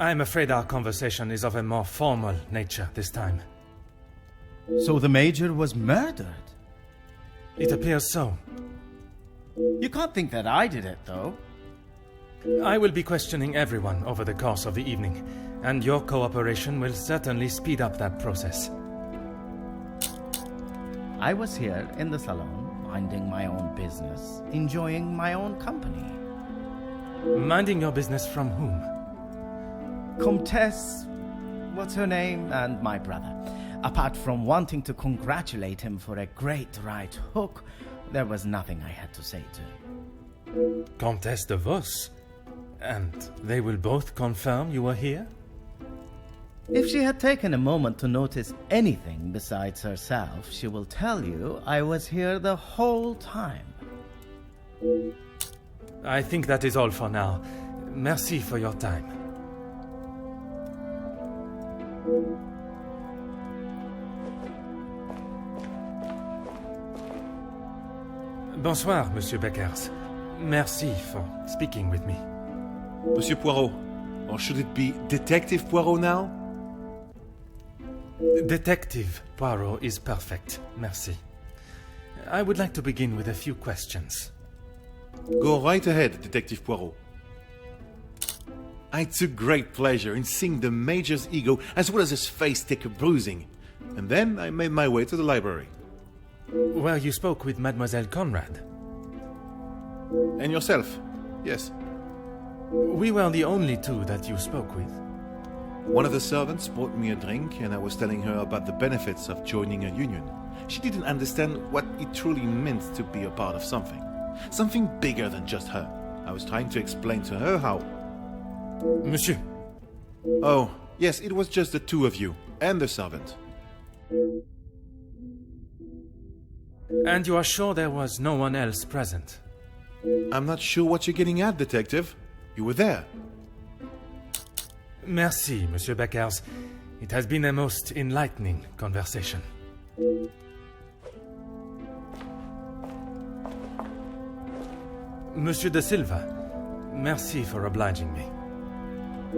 I'm afraid our conversation is of a more formal nature this time. So the Major was murdered? It appears so. You can't think that I did it, though. I will be questioning everyone over the course of the evening, and your cooperation will certainly speed up that process. I was here in the salon, minding my own business, enjoying my own company. Minding your business from whom? Comtesse, what's her name, and my brother. Apart from wanting to congratulate him for a great right hook, there was nothing I had to say to him. Comtesse de Vos? And they will both confirm you were here? If she had taken a moment to notice anything besides herself, she will tell you I was here the whole time. I think that is all for now. Merci for your time. Bonsoir, Monsieur Beckers. Merci for speaking with me. Monsieur Poirot, or should it be Detective Poirot now? Detective Poirot is perfect, merci. I would like to begin with a few questions. Go right ahead, Detective Poirot. I took great pleasure in seeing the Major's ego as well as his face take a bruising, and then I made my way to the library. Where you spoke with Mademoiselle Conrad. And yourself? Yes. We were the only two that you spoke with. One of the servants brought me a drink, and I was telling her about the benefits of joining a union. She didn't understand what it truly meant to be a part of something. Something bigger than just her. I was trying to explain to her how... Monsieur. Oh, yes, it was just the two of you, and the servant. And you are sure there was no one else present? I'm not sure what you're getting at, Detective. You were there. Merci, Monsieur Beckers. It has been a most enlightening conversation. Monsieur de Silva, merci for obliging me.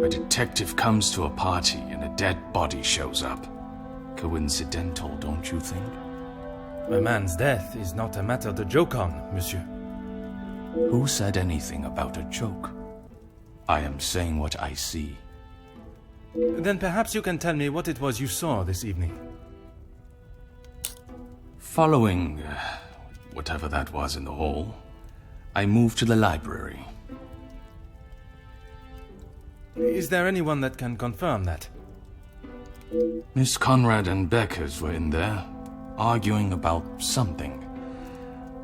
A detective comes to a party and a dead body shows up. Coincidental, don't you think? A man's death is not a matter to joke on, monsieur. Who said anything about a joke? I am saying what I see. Then perhaps you can tell me what it was you saw this evening. Following whatever that was in the hall, I moved to the library. Is there anyone that can confirm that? Miss Conrad and Beckers were in there, arguing about something.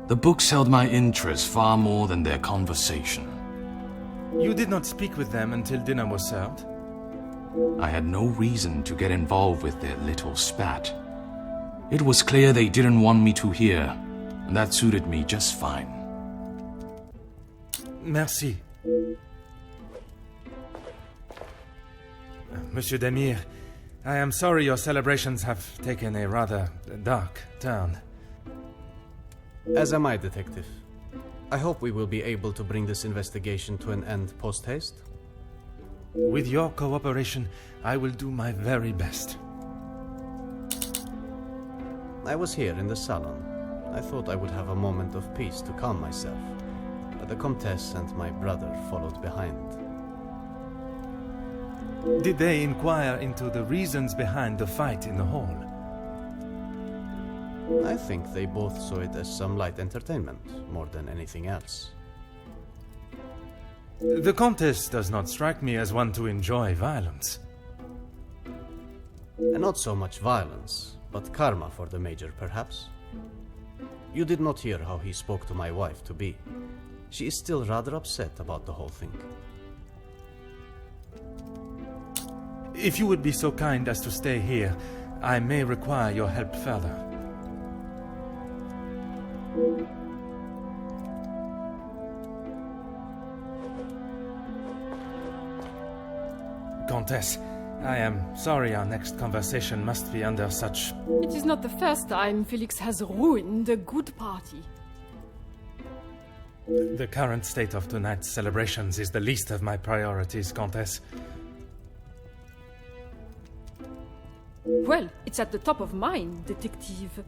The books held my interest far more than their conversation. You did not speak with them until dinner was served? I had no reason to get involved with their little spat. It was clear they didn't want me to hear, and that suited me just fine. Merci. Monsieur Demire, I am sorry your celebrations have taken a rather dark turn. As am I, Detective. I hope we will be able to bring this investigation to an end post-haste. With your cooperation, I will do my very best. I was here in the salon. I thought I would have a moment of peace to calm myself, but the Comtesse and my brother followed behind. Did they inquire into the reasons behind the fight in the hall? I think they both saw it as some light entertainment, more than anything else. The Comtesse does not strike me as one to enjoy violence. And not so much violence, but karma for the Major, perhaps. You did not hear how he spoke to my wife-to-be. She is still rather upset about the whole thing. If you would be so kind as to stay here, I may require your help further. Comtesse, I am sorry our next conversation must be under such... It is not the first time Felix has ruined a good party. The current state of tonight's celebrations is the least of my priorities, Comtesse. Well, it's at the top of mine, detective.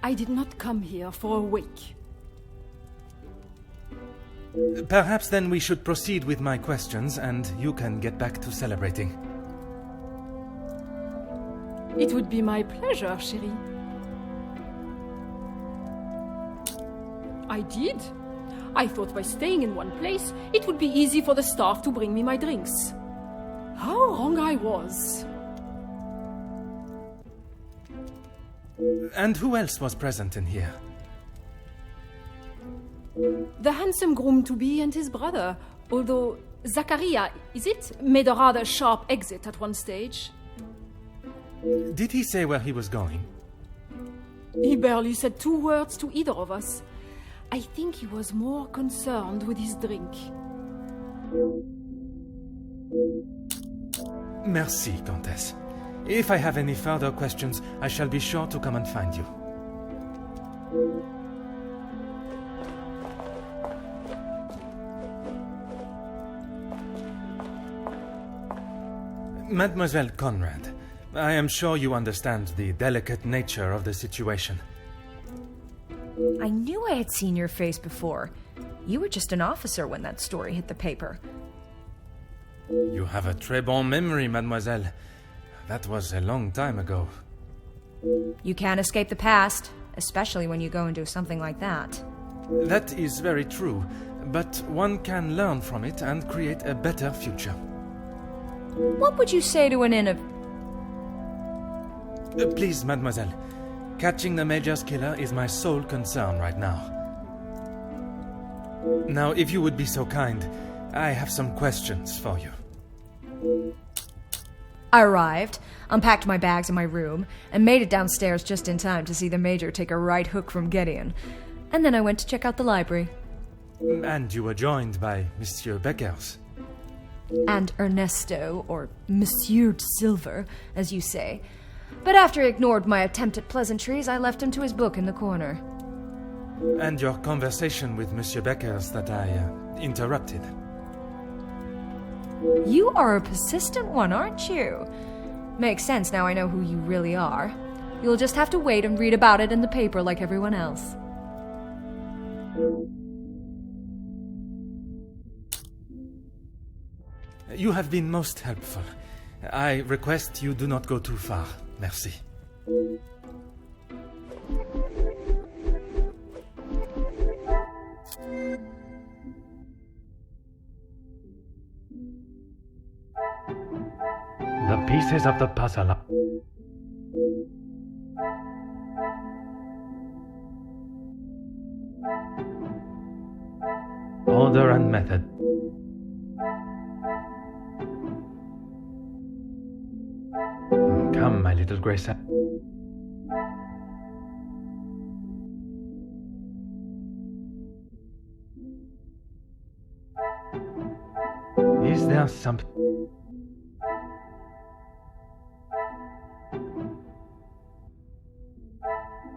I did not come here for a wake. Perhaps then we should proceed with my questions and you can get back to celebrating. It would be my pleasure, chérie. I did. I thought by staying in one place, it would be easy for the staff to bring me my drinks. How wrong I was. And who else was present in here? The handsome groom-to-be and his brother, although Zachariah, is it, made a rather sharp exit at one stage. Did he say where he was going? He barely said 2 words to either of us. I think he was more concerned with his drink. Merci, Countess. If I have any further questions, I shall be sure to come and find you. Mademoiselle Conrad, I am sure you understand the delicate nature of the situation. I knew I had seen your face before. You were just an officer when that story hit the paper. You have a très bon memory, mademoiselle. That was a long time ago. You can't escape the past, especially when you go and do something like that. That is very true, but one can learn from it and create a better future. What would you say to an Please, mademoiselle. Catching the Major's killer is my sole concern right now. Now, if you would be so kind, I have some questions for you. I arrived, unpacked my bags in my room, and made it downstairs just in time to see the Major take a right hook from Gideon. And then I went to check out the library. And you were joined by Monsieur Beckers. And Ernesto, or Monsieur Silver, as you say. But after he ignored my attempt at pleasantries, I left him to his book in the corner. And your conversation with Monsieur Beckers that I interrupted. You are a persistent one, aren't you? Makes sense now I know who you really are. You'll just have to wait and read about it in the paper like everyone else. You have been most helpful. I request you do not go too far. Merci. The pieces of the puzzle. Order and method. Come, my little Grace. Is there something?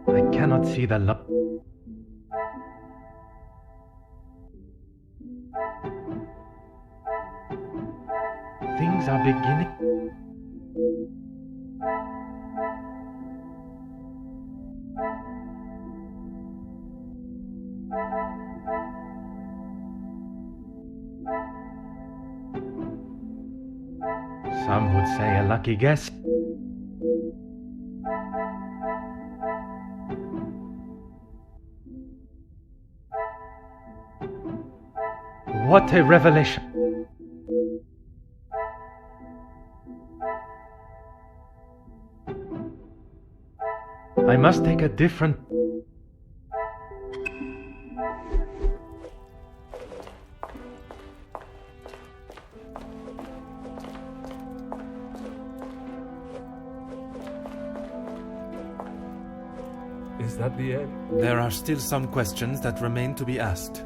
I cannot see the lock. Things are beginning. Some would say a lucky guess. What a revelation! I must take a different... Is that the end? There are still some questions that remain to be asked.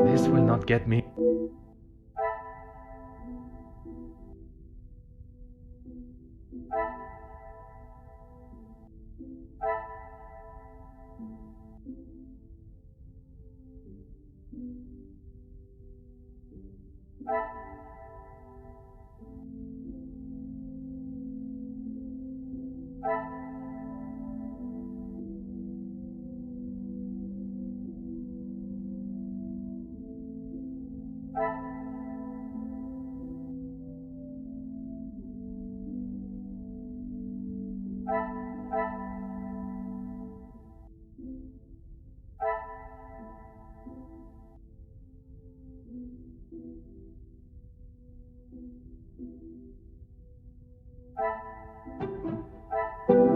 This will not get me.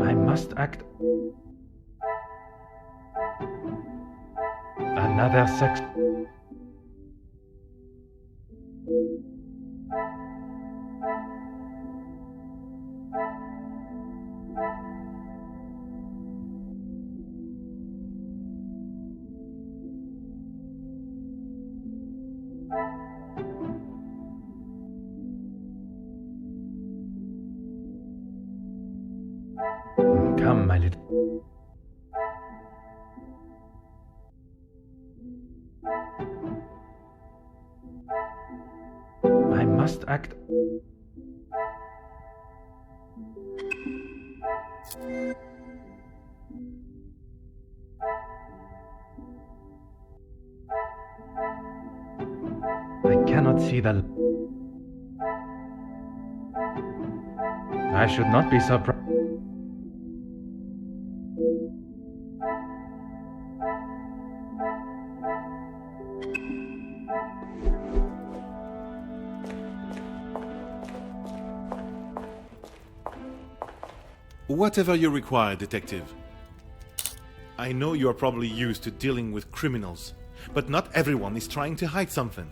I must act. Another sex. Come, my little. I must act. I cannot see the. I should not be surprised. Whatever you require, detective. I know you are probably used to dealing with criminals, but not everyone is trying to hide something.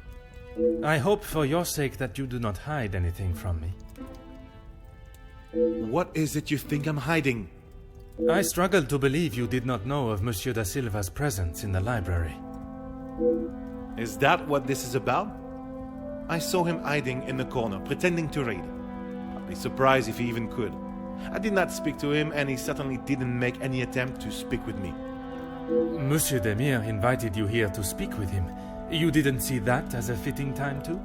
I hope for your sake that you do not hide anything from me. What is it you think I'm hiding? I struggle to believe you did not know of Monsieur da Silva's presence in the library. Is that what this is about? I saw him hiding in the corner, pretending to read. I'd be surprised if he even could. I did not speak to him, and he certainly didn't make any attempt to speak with me. Monsieur Demire invited you here to speak with him. You didn't see that as a fitting time too?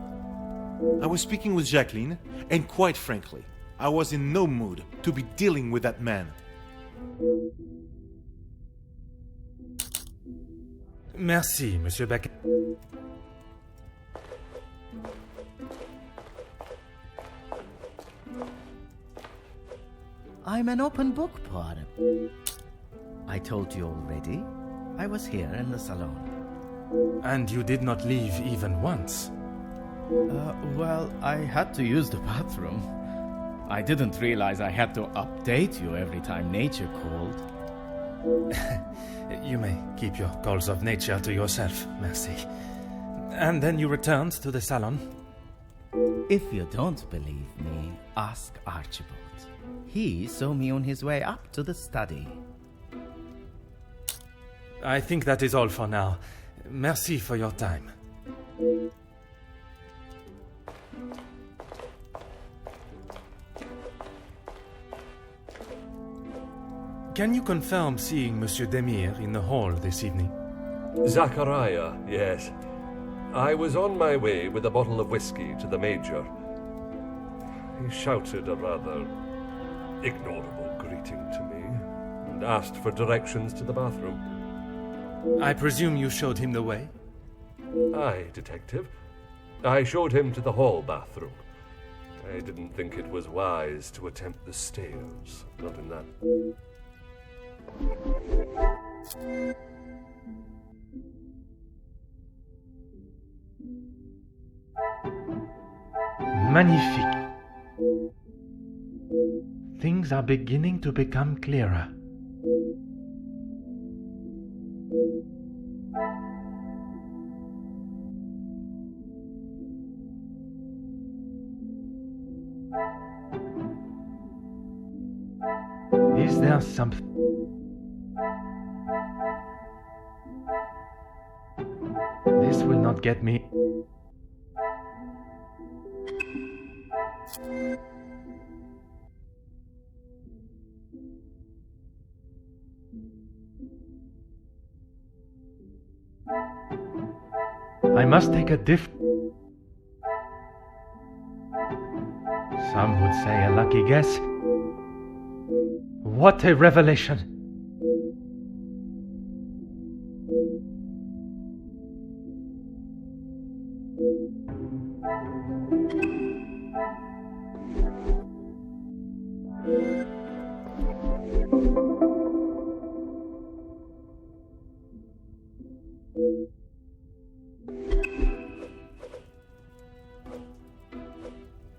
I was speaking with Jacqueline, and quite frankly, I was in no mood to be dealing with that man. Merci, Monsieur Beckett. I'm an open book, Poirot. I told you already. I was here in the salon. And you did not leave even once? Well, I had to use the bathroom. I didn't realize I had to update you every time nature called. You may keep your calls of nature to yourself, merci. And then you returned to the salon? If you don't believe me, ask Archibald. He saw me on his way up to the study. I think that is all for now. Merci for your time. Can you confirm seeing Monsieur Demire in the hall this evening? Zachariah, yes. I was on my way with a bottle of whiskey to the Major. He shouted a rather ignorable greeting to me and asked for directions to the bathroom. I presume you showed him the way? Aye, detective. I showed him to the hall bathroom. I didn't think it was wise to attempt the stairs, not in that. Magnifique. Things are beginning to become clearer. Is there something? This will not get me. I must take a Some would say a lucky guess. What a revelation!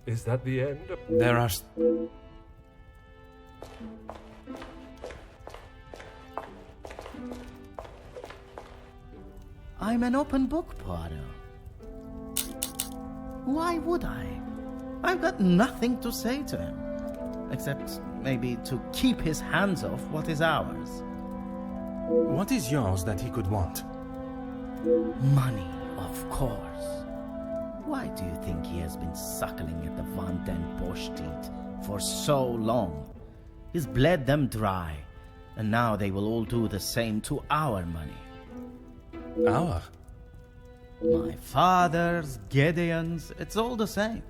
Is that the end? There are... I'm an open book, Poirot. Why would I? I've got nothing to say to him, except maybe to keep his hands off what is ours. What is yours that he could want? Money, of course. Why do you think he has been suckling at the Van den Bosch teeth for so long? He's bled them dry, and now they will all do the same to our money. Our? My father's, Gideon's, it's all the same.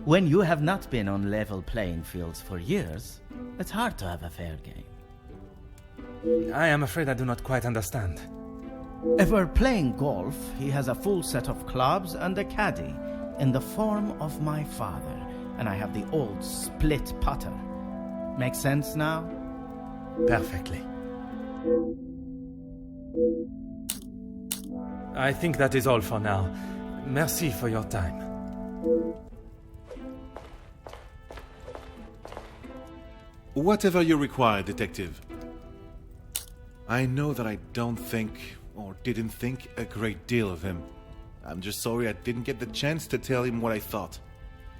When you have not been on level playing fields for years, it's hard to have a fair game. I am afraid I do not quite understand. If we're playing golf, he has a full set of clubs and a caddy in the form of my father, and I have the old split putter. Make sense now? Perfectly. I think that is all for now. Merci for your time. Whatever you require, detective. I know that I don't think, or didn't think, a great deal of him. I'm just sorry I didn't get the chance to tell him what I thought.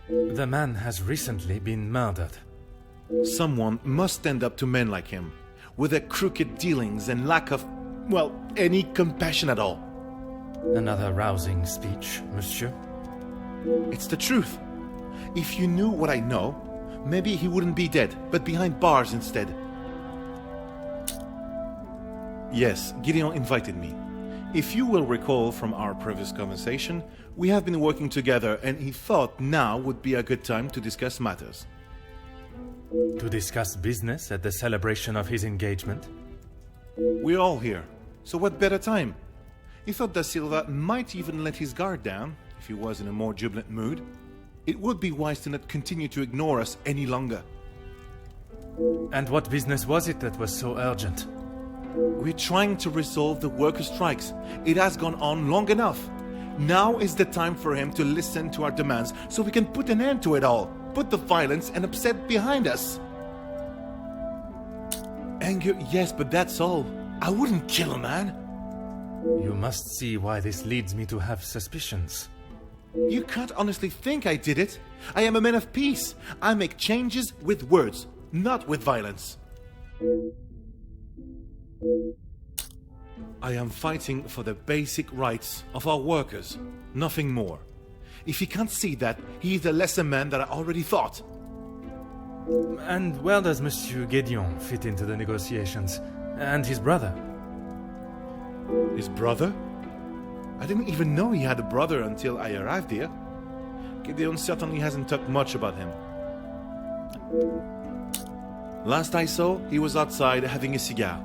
The man has recently been murdered. Someone must stand up to men like him, with their crooked dealings and lack of, well, any compassion at all. Another rousing speech, monsieur. It's the truth. If you knew what I know, maybe he wouldn't be dead, but behind bars instead. Yes, Gideon invited me. If you will recall from our previous conversation, we have been working together and he thought now would be a good time to discuss matters. To discuss business at the celebration of his engagement? We're all here, so what better time? He thought Da Silva might even let his guard down, if he was in a more jubilant mood. It would be wise to not continue to ignore us any longer. And what business was it that was so urgent? We're trying to resolve the worker strikes. It has gone on long enough. Now is the time for him to listen to our demands so we can put an end to it all. Put the violence and upset behind us. Anger, yes, but that's all. I wouldn't kill a man. You must see why this leads me to have suspicions. You can't honestly think I did it. I am a man of peace. I make changes with words, not with violence. I am fighting for the basic rights of our workers, nothing more. If he can't see that, he is a lesser man than I already thought. And where does Monsieur Gédéon fit into the negotiations? And his brother? His brother? I didn't even know he had a brother until I arrived here. Gideon certainly hasn't talked much about him. Last I saw, he was outside having a cigar.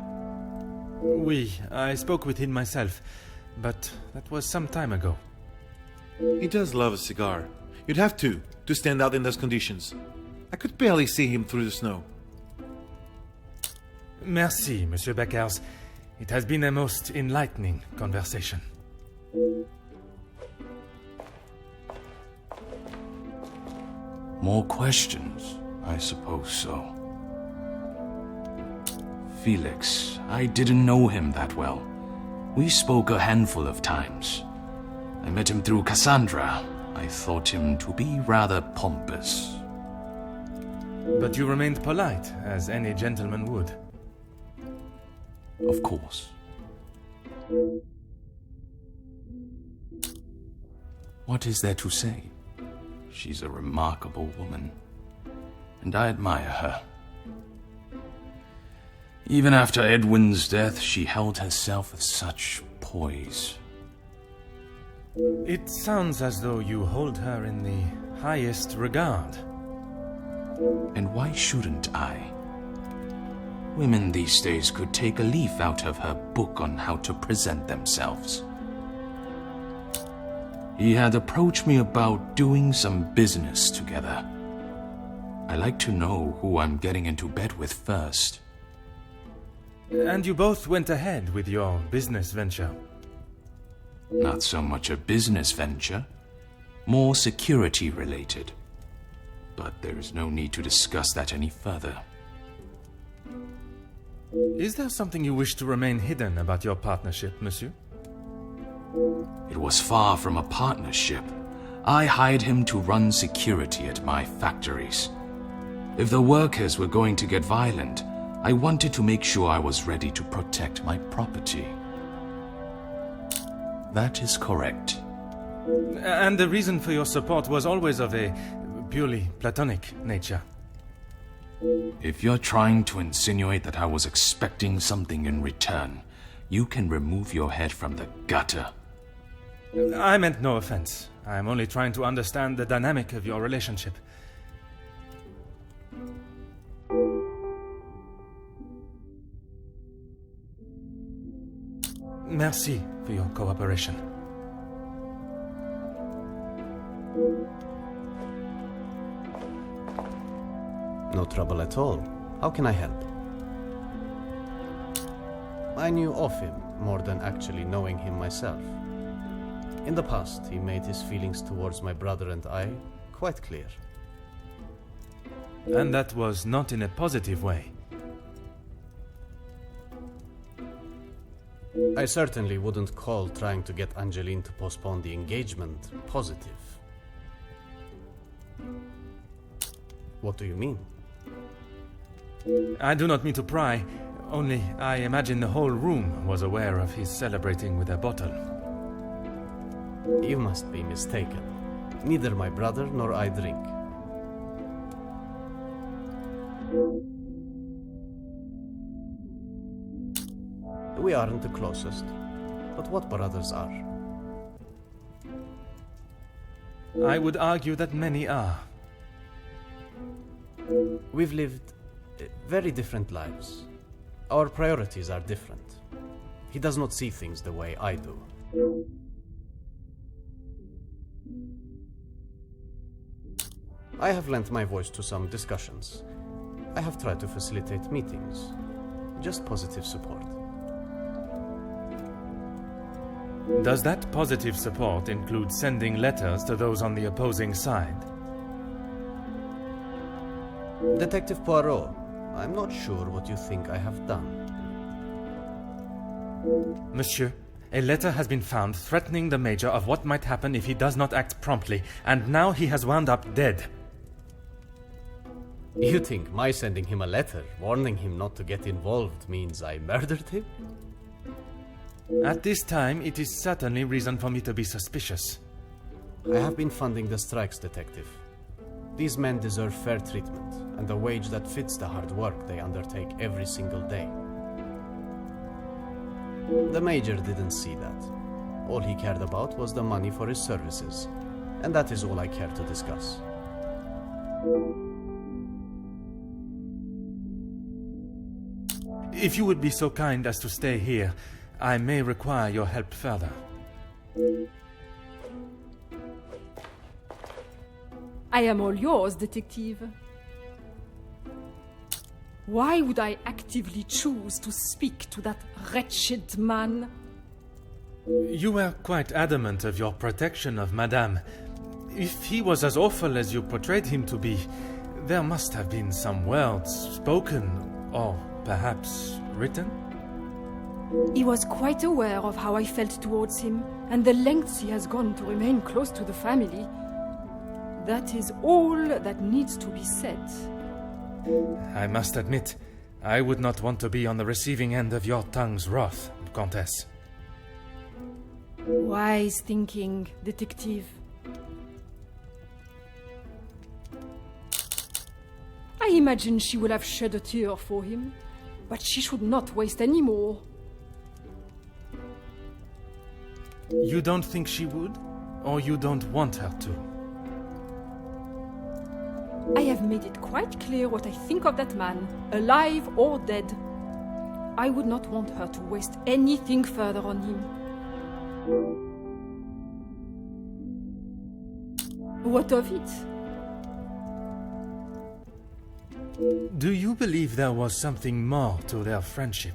Oui, I spoke with him myself, but that was some time ago. He does love a cigar. You'd have to stand out in those conditions. I could barely see him through the snow. Merci, Monsieur Beckers. It has been a most enlightening conversation. More questions? I suppose so. Felix, I didn't know him that well. We spoke a handful of times. I met him through Cassandra. I thought him to be rather pompous. But you remained polite, as any gentleman would. Of course. What is there to say? She's a remarkable woman, and I admire her. Even after Edwin's death, she held herself with such poise. It sounds as though you hold her in the highest regard. And why shouldn't I? Women these days could take a leaf out of her book on how to present themselves. He had approached me about doing some business together. I like to know who I'm getting into bed with first. And you both went ahead with your business venture. Not so much a business venture, more security related. But there is no need to discuss that any further. Is there something you wish to remain hidden about your partnership, monsieur? It was far from a partnership. I hired him to run security at my factories. If the workers were going to get violent, I wanted to make sure I was ready to protect my property. That is correct. And the reason for your support was always of a purely platonic nature. If you're trying to insinuate that I was expecting something in return, you can remove your head from the gutter. I meant no offense. I'm only trying to understand the dynamic of your relationship. Merci for your cooperation. No trouble at all. How can I help? I knew of him more than actually knowing him myself. In the past, he made his feelings towards my brother and I quite clear. And that was not in a positive way. I certainly wouldn't call trying to get Angeline to postpone the engagement positive. What do you mean? I do not mean to pry, only I imagine the whole room was aware of his celebrating with a bottle. You must be mistaken. Neither my brother nor I drink. We aren't the closest, but what brothers are? I would argue that many are. We've lived very different lives. Our priorities are different. He does not see things the way I do. I have lent my voice to some discussions. I have tried to facilitate meetings. Just positive support. Does that positive support include sending letters to those on the opposing side? Detective Poirot, I'm not sure what you think I have done. Monsieur, a letter has been found threatening the Major of what might happen if he does not act promptly, and now he has wound up dead. You think my sending him a letter, warning him not to get involved, means I murdered him? At this time, it is certainly reason for me to be suspicious. I have been funding the strikes, Detective. These men deserve fair treatment, and a wage that fits the hard work they undertake every single day. The Major didn't see that. All he cared about was the money for his services, and that is all I care to discuss. If you would be so kind as to stay here, I may require your help further. I am all yours, Detective. Why would I actively choose to speak to that wretched man? You were quite adamant of your protection of Madame. If he was as awful as you portrayed him to be, there must have been some words spoken, or perhaps written? He was quite aware of how I felt towards him, and the lengths he has gone to remain close to the family. That is all that needs to be said. I must admit, I would not want to be on the receiving end of your tongue's wrath, Countess. Wise thinking, Detective. I imagine she will have shed a tear for him, but she should not waste any more. You don't think she would? Or you don't want her to? I have made it quite clear what I think of that man, alive or dead. I would not want her to waste anything further on him. What of it? Do you believe there was something more to their friendship?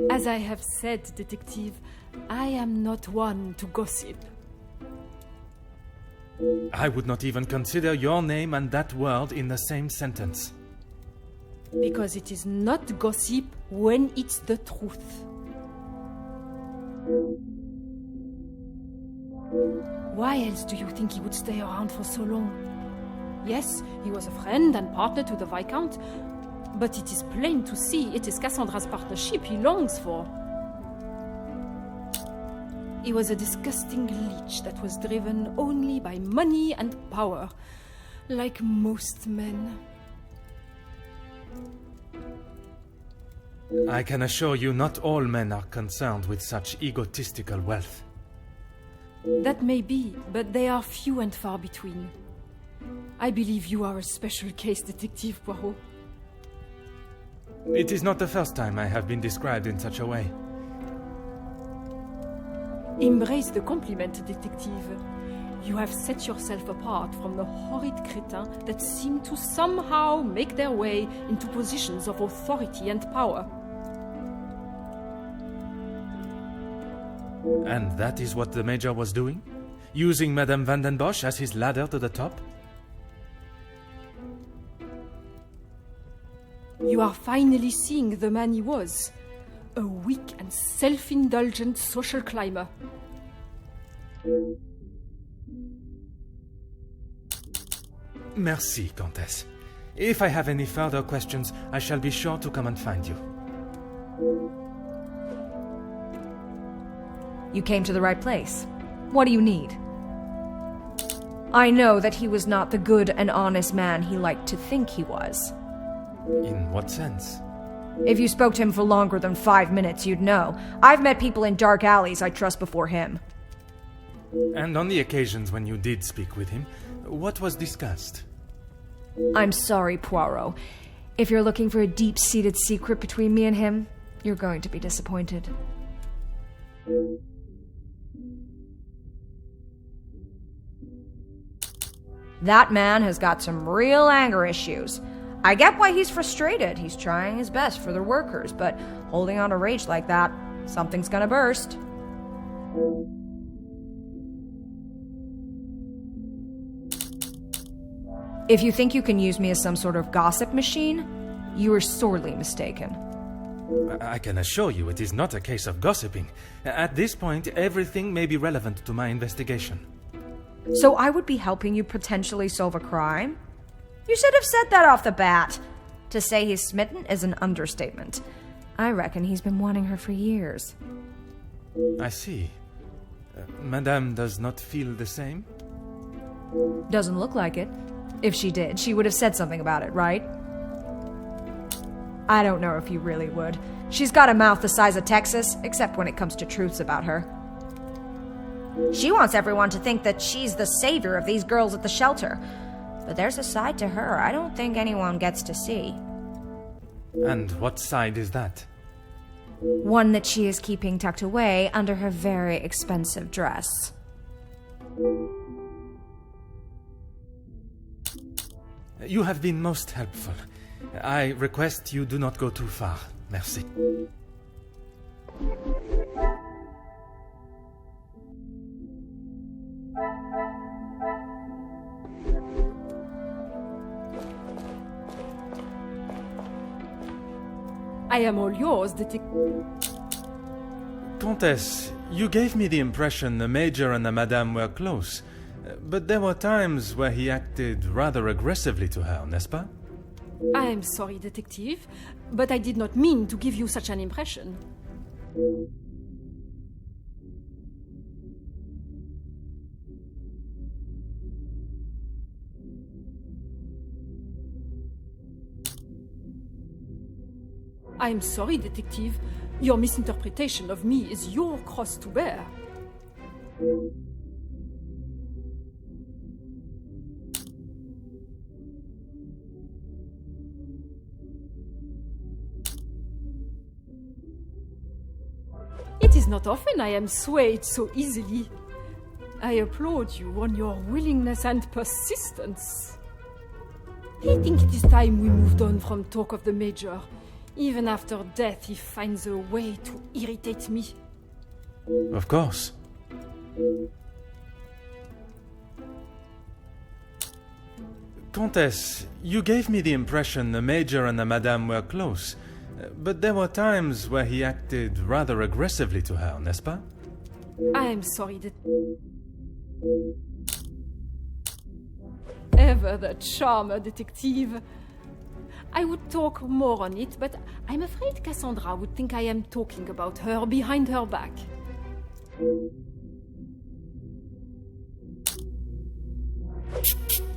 As I have said, Detective, I am not one to gossip. I would not even consider your name and that word in the same sentence. Because it is not gossip when it's the truth. Why else do you think he would stay around for so long? Yes, he was a friend and partner to the Viscount, but it is plain to see it is Cassandra's partnership he longs for. He was a disgusting leech that was driven only by money and power, like most men. I can assure you not all men are concerned with such egotistical wealth. That may be, but they are few and far between. I believe you are a special case, Detective Poirot. It is not the first time I have been described in such a way. Embrace the compliment, Detective. You have set yourself apart from the horrid crétins that seem to somehow make their way into positions of authority and power. And that is what the Major was doing? Using Madame Van den Bosch as his ladder to the top? You are finally seeing the man he was. A weak and self-indulgent social climber. Merci, Countess. If I have any further questions, I shall be sure to come and find you. You came to the right place. What do you need? I know that he was not the good and honest man he liked to think he was. In what sense? If you spoke to him for longer than 5 minutes, you'd know. I've met people in dark alleys I trust before him. And on the occasions when you did speak with him, what was discussed? I'm sorry, Poirot. If you're looking for a deep-seated secret between me and him, you're going to be disappointed. That man has got some real anger issues. I get why he's frustrated. He's trying his best for the workers, but holding on to rage like that, something's gonna burst. If you think you can use me as some sort of gossip machine, you are sorely mistaken. I can assure you it is not a case of gossiping. At this point, everything may be relevant to my investigation. So I would be helping you potentially solve a crime? You should have said that off the bat. To say he's smitten is an understatement. I reckon he's been wanting her for years. I see. Madame does not feel the same? Doesn't look like it. If she did, she would have said something about it, right? I don't know if you really would. She's got a mouth the size of Texas, except when it comes to truths about her. She wants everyone to think that she's the savior of these girls at the shelter. But there's a side to her I don't think anyone gets to see. And what side is that? One that she is keeping tucked away under her very expensive dress. You have been most helpful. I request you do not go too far. Merci. I am all yours, Detective. Countess, you gave me the impression the Major and the Madame were close. But there were times where he acted rather aggressively to her, n'est-ce pas? I am sorry, Detective, but I did not mean to give you such an impression. I am sorry, Detective. Your misinterpretation of me is your cross to bear. not often I am swayed so easily. I applaud you on your willingness and persistence. I think it is time we moved on from talk of the Major. Even after death, he finds a way to irritate me. Of course. Countess, you gave me the impression the Major and the Madame were close, but there were times where he acted rather aggressively to her, n'est-ce pas? I am sorry that... Ever the charmer detective. I would talk more on it, but I'm afraid Cassandra would think I am talking about her behind her back.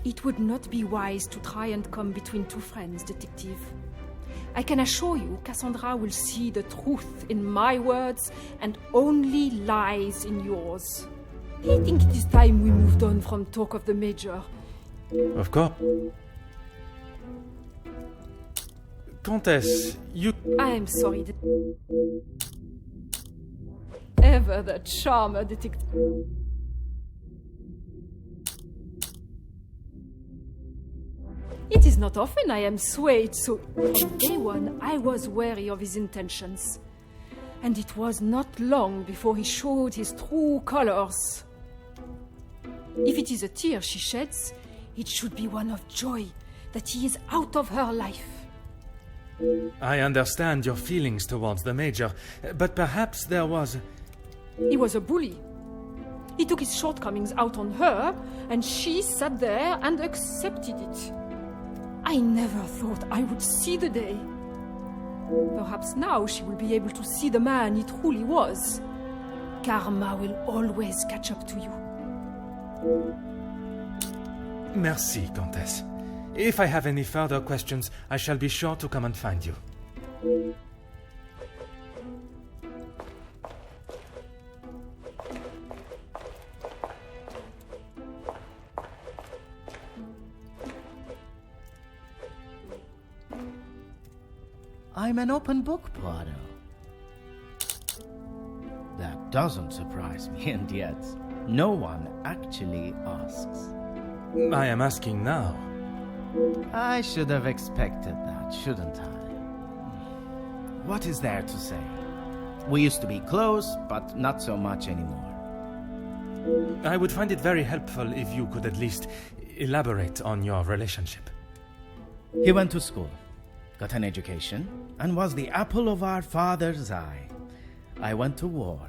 It would not be wise to try and come between two friends, detective. I can assure you Cassandra will see the truth in my words and only lies in yours. I think it is time we moved on from talk of the Major. Of course. Countess, you... I am sorry that... Ever the charmer detective... It is not often I am swayed so... From day one, I was wary of his intentions. And it was not long before he showed his true colors. If it is a tear she sheds, it should be one of joy that he is out of her life. I understand your feelings towards the Major, but perhaps there was... He was a bully. He took his shortcomings out on her, and she sat there and accepted it. I never thought I would see the day. Perhaps now she will be able to see the man he truly was. Karma will always catch up to you. Merci, Countess. If I have any further questions, I shall be sure to come and find you. I'm an open book, Poirot. That doesn't surprise me, and yet no one actually asks. I am asking now. I should have expected that, shouldn't I? What is there to say? We used to be close, but not so much anymore. I would find it very helpful if you could at least elaborate on your relationship. He went to school, got an education, and was the apple of our father's eye. I went to war.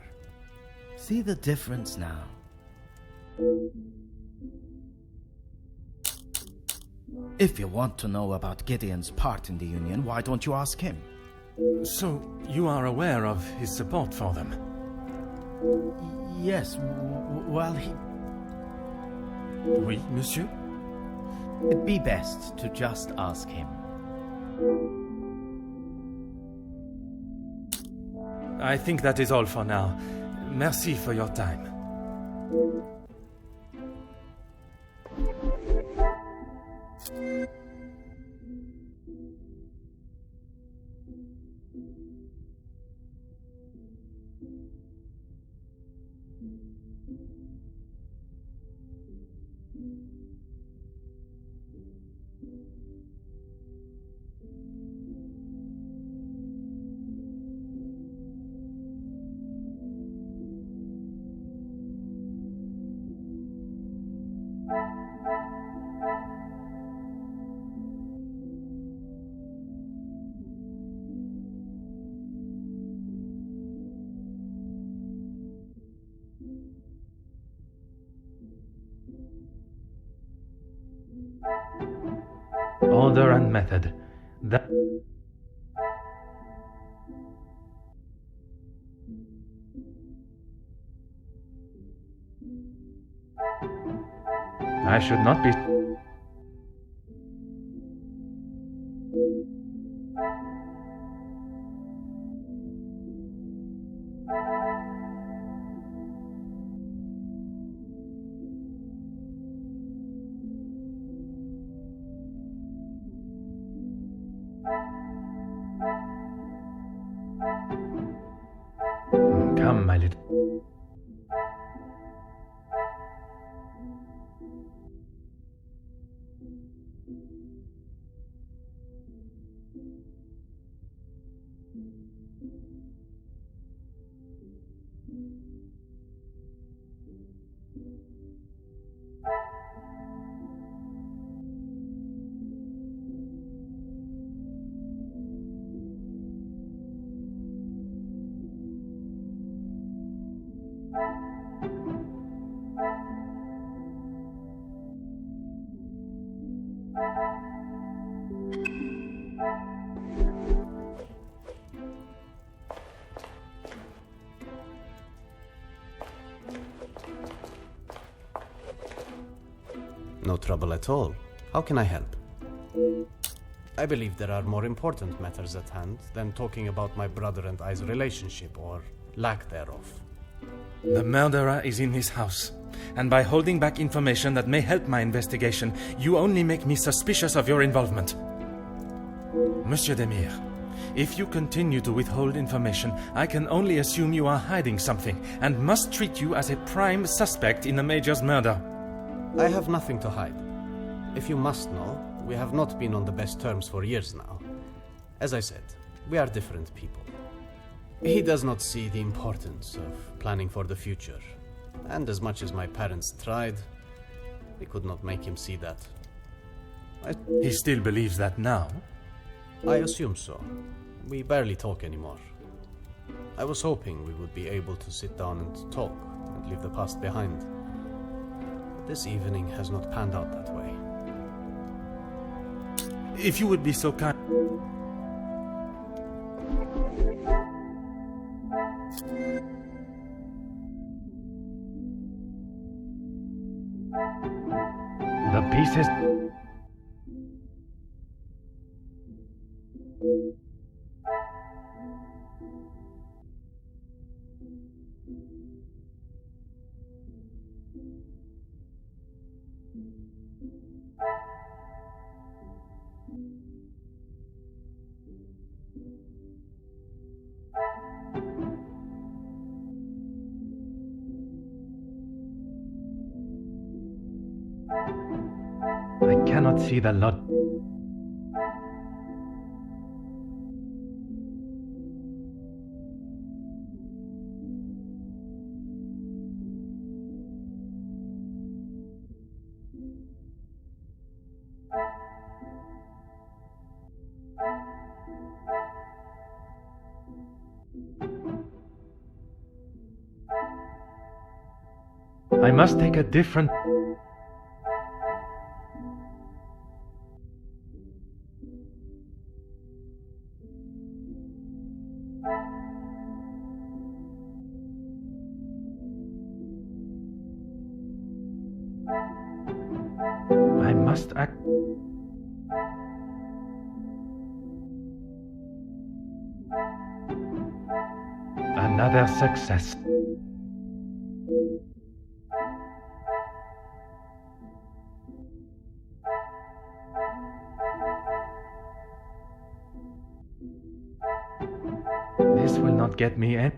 See the difference now. If you want to know about Gideon's part in the Union, why don't you ask him? So, you are aware of his support for them? Yes, well, he... Oui, monsieur? It'd be best to just ask him. I think that is all for now. Merci for your time. Order and method. That... I should not be... Come, my little... No trouble at all. How can I help? I believe there are more important matters at hand than talking about my brother and I's relationship, or lack thereof. The murderer is in this house, and by holding back information that may help my investigation, you only make me suspicious of your involvement. Monsieur Demire, if you continue to withhold information, I can only assume you are hiding something, and must treat you as a prime suspect in the Major's murder. I have nothing to hide. If you must know, we have not been on the best terms for years now. As I said, we are different people. He does not see the importance of planning for the future, and as much as my parents tried, we could not make him see that. He still believes that now? I assume so. We barely talk anymore. I was hoping we would be able to sit down and talk and leave the past behind. But this evening has not panned out that way. If you would be so kind... The pieces... I cannot see the lot. I must take a different... I must act... Another success. This will not get me in.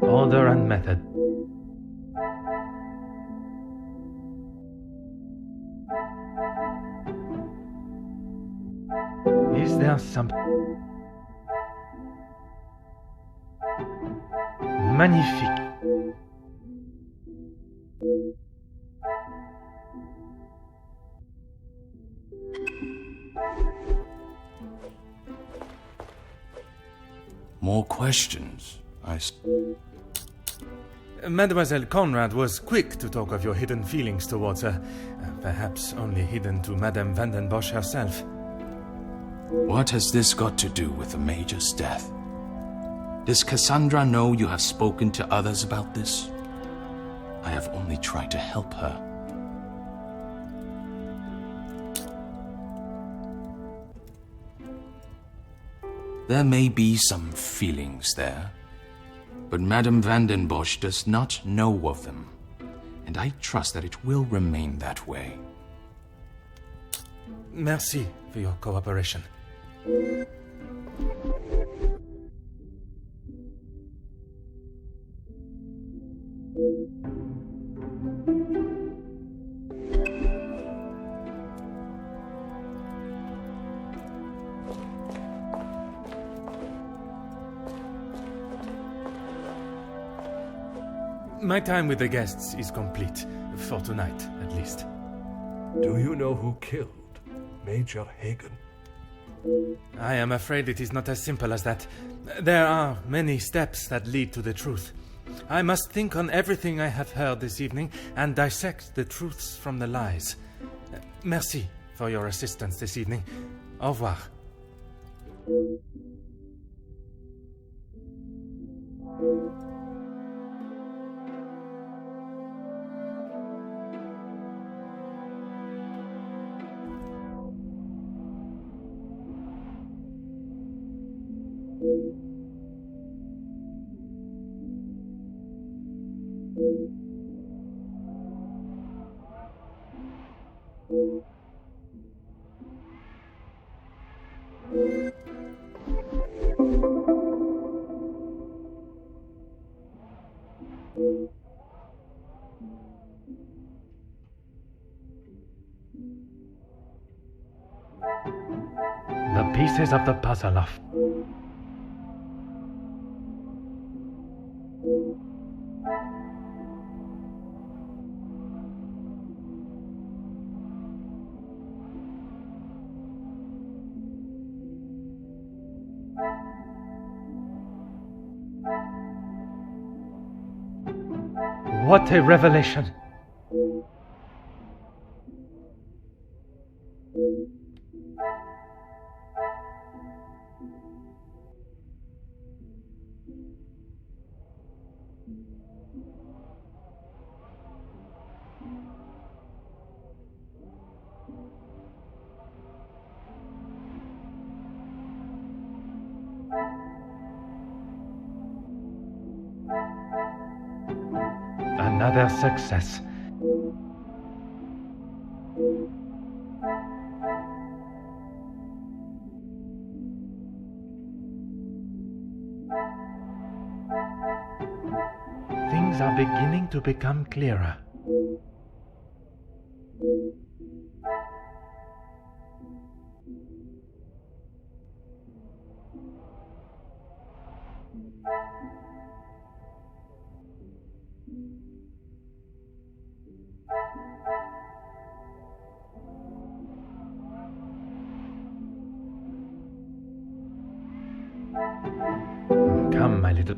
Order and method. Is there some... Magnifique. More questions, Mademoiselle Conrad was quick to talk of your hidden feelings towards her, perhaps only hidden to Madame Van den Bosch herself. What has this got to do with the Major's death? Does Cassandra know you have spoken to others about this? I have only tried to help her. There may be some feelings there, but Madame van den Bosch does not know of them, and I trust that it will remain that way. Merci for your cooperation. My time with the guests is complete, for tonight, at least. Do you know who killed Major Hagen? I am afraid it is not as simple as that. There are many steps that lead to the truth. I must think on everything I have heard this evening and dissect the truths from the lies. Merci for your assistance this evening. Au revoir. The pieces of the puzzle of... What a revelation! Another success. Things are beginning to become clearer. Come, my little...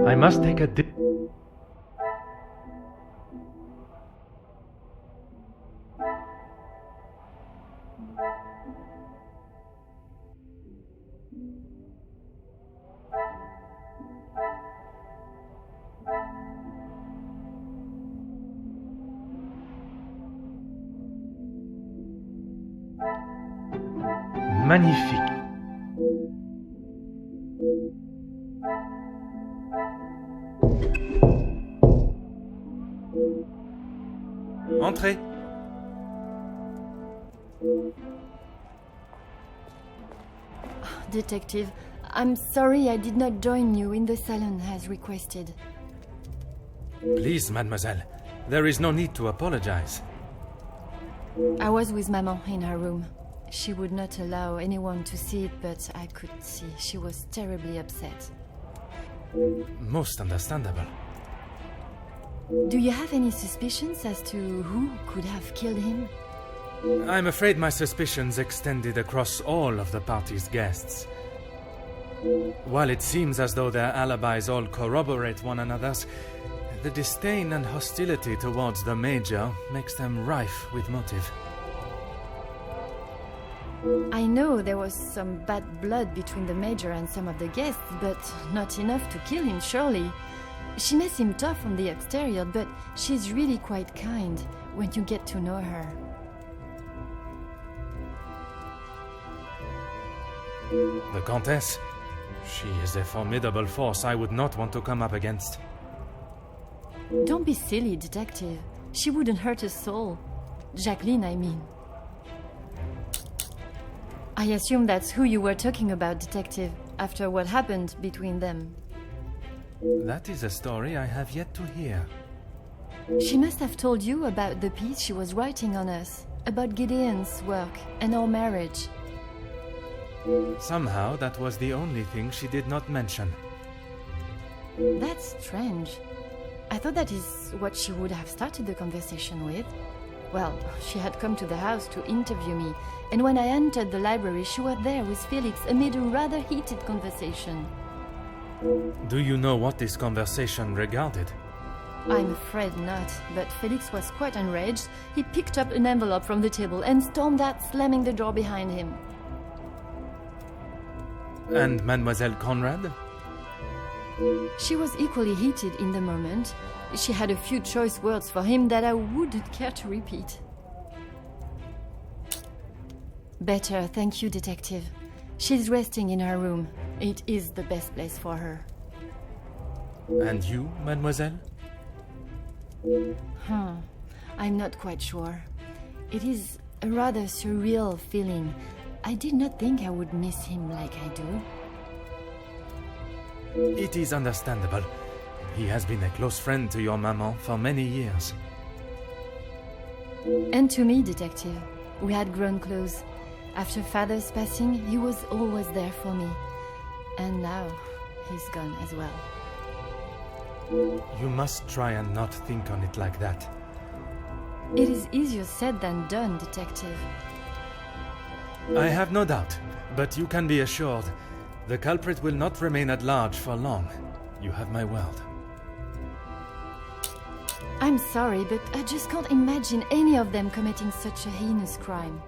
I must take a dip. Magnifique. Entrez. Detective, I'm sorry I did not join you in the salon as requested. Please, mademoiselle, there is no need to apologize. I was with Maman in her room. She would not allow anyone to see it, but I could see she was terribly upset. Most understandable. Do you have any suspicions as to who could have killed him? I'm afraid my suspicions extended across all of the party's guests. While it seems as though their alibis all corroborate one another's, the disdain and hostility towards the Major makes them rife with motive. I know there was some bad blood between the Major and some of the guests, but not enough to kill him, surely. She may seem tough from the exterior, but she's really quite kind when you get to know her. The Countess? She is a formidable force I would not want to come up against. Don't be silly, Detective. She wouldn't hurt a soul. Jacqueline, I mean. I assume that's who you were talking about, Detective, after what happened between them. That is a story I have yet to hear. She must have told you about the piece she was writing on us, about Gideon's work and our marriage. Somehow that was the only thing she did not mention. That's strange. I thought that is what she would have started the conversation with. Well, she had come to the house to interview me, and when I entered the library, she was there with Felix amid a rather heated conversation. Do you know what this conversation regarded? I'm afraid not, but Felix was quite enraged. He picked up an envelope from the table and stormed out, slamming the door behind him. And Mademoiselle Conrad? She was equally heated in the moment. She had a few choice words for him that I wouldn't care to repeat. Better, thank you, Detective. She's resting in her room. It is the best place for her. And you, Mademoiselle? I'm not quite sure. It is a rather surreal feeling. I did not think I would miss him like I do. It is understandable. He has been a close friend to your maman for many years. And to me, Detective. We had grown close. After Father's passing, he was always there for me. And now, he's gone as well. You must try and not think on it like that. It is easier said than done, Detective. I have no doubt, but you can be assured the culprit will not remain at large for long. You have my word. I'm sorry, but I just can't imagine any of them committing such a heinous crime.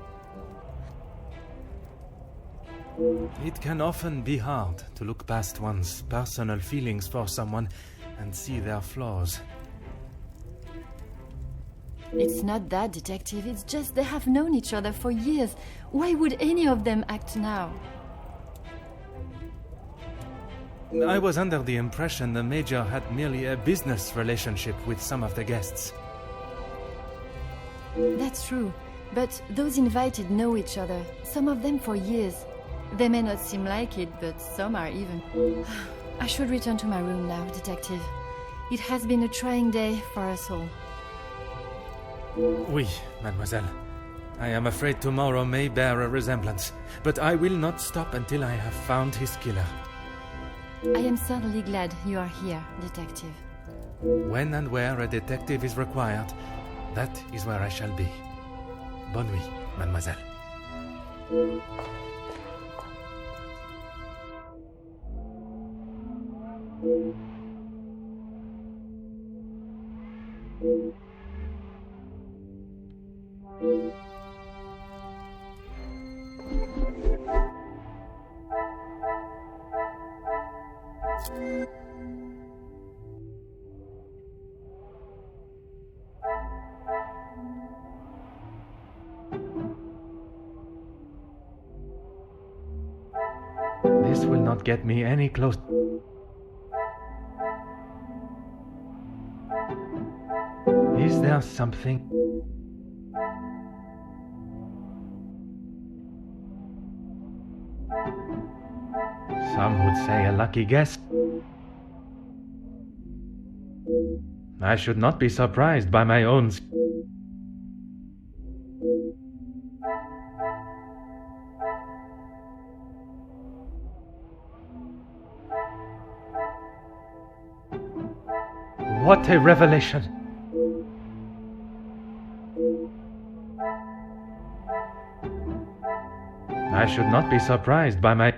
It can often be hard to look past one's personal feelings for someone and see their flaws. It's not that, Detective. It's just they have known each other for years. Why would any of them act now? I was under the impression the Major had merely a business relationship with some of the guests. That's true, but those invited know each other, some of them for years. They may not seem like it, but some are even. I should return to my room now, Detective. It has been a trying day for us all. Oui, mademoiselle. I am afraid tomorrow may bear a resemblance, but I will not stop until I have found his killer. I am certainly glad you are here, Detective. When and where a detective is required, that is where I shall be. Bonne nuit, mademoiselle. This will not get me any closer. Is there something? Some would say a lucky guess. I should not be surprised by my own. What a revelation! I should not be surprised by my...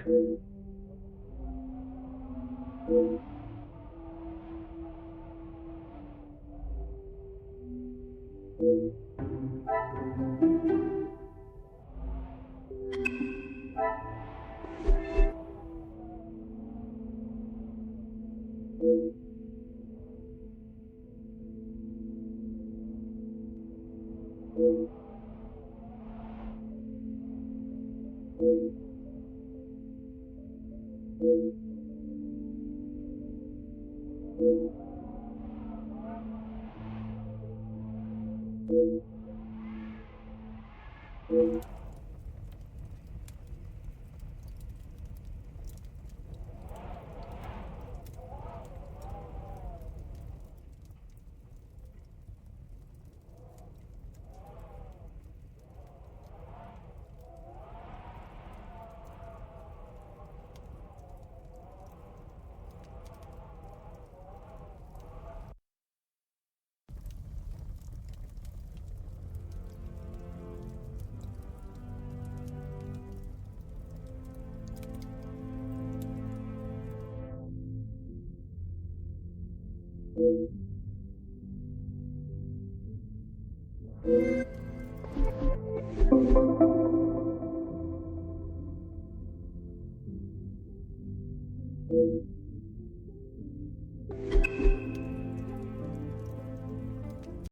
you